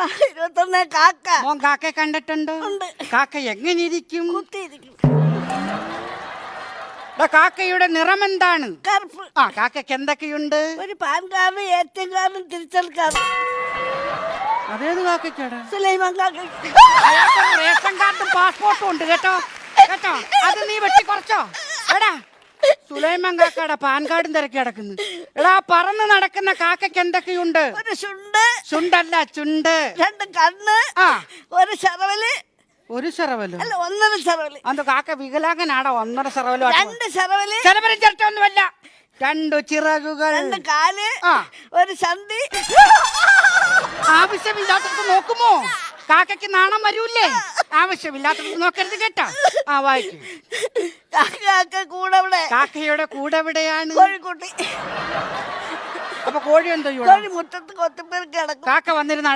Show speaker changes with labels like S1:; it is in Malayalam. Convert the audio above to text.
S1: 21 കാക്ക.
S2: മോൻ കാക്കയെ കണ്ടിട്ടുണ്ടോ?
S1: ഉണ്ട്.
S2: കാക്ക എങ്ങനെ ഇരിക്കും?
S1: കുത്തിയിരിക്കും.
S2: കാക്കയുടെ നിറം എന്താണ്?
S1: കറുപ്പ്.
S2: ആ കാക്കയ്ക്ക് എന്തൊക്കെയുണ്ട്?
S1: ഒരു പാൻ കാർഡ്, ATM കാർഡും തിരിച്ചൽ കാർഡ്.
S2: അതേത് കാക്കയ്ക്കാടാ?
S1: സുലൈമാൻ കാക്ക.
S2: അയാൾക്ക് റേഷൻ കാർഡും പാസ്പോർട്ടും ഉണ്ട് കേട്ടോ. കേട്ടോ, അത് നീ വെട്ടി കുറച്ചോ? എടാ സുലൈമാൻ കാക്കയുടെ പാൻ കാർഡും തിരക്കി കിടക്കുന്നു. എടാ പറന്ന് നടക്കുന്ന കാക്കയ്ക്ക് എന്തൊക്കെയുണ്ട്?
S1: ഒരു ചുണ്ട്.
S2: ചുണ്ടല്ല, ചുണ്ട്.
S1: 2 കണ്ണ്.
S2: ആ
S1: ഒരു ശറവല്.
S2: ഒരു ശറവലോ?
S1: അല്ല, 1.5 ശറവല്.
S2: അത് കാക്ക വികലാംഗനാടാ? 1.5 ശറവലോ?
S1: 2 ശറവല്.
S2: ശരവലും ചിരട്ടൊന്നുമല്ല. 2 ചിറകുകൾ.
S1: 2 കാല്.
S2: ആ.
S1: ഒരു സന്ധി.
S2: ആവശ്യമില്ലാത്തത് നോക്കുമോ? കാക്കയ്ക്ക് നാണം വരൂല്ലേ? ആവശ്യമില്ലാത്തത് നോക്കരുത് കേട്ടോ. ആ വായിക്കും.
S1: കാക്ക കൂടെ ഇവിടെ.
S2: കാക്കയുടെ കൂടെ എവിടെയാണ്?
S1: കോഴിക്കുട്ടി.
S2: അപ്പൊ കോഴി എന്തോ
S1: കോഴി മുറ്റത്ത് കൊത്തിപ്പേർക്ക് കിടക്കും.
S2: കാക്ക വന്നിരുന്ന്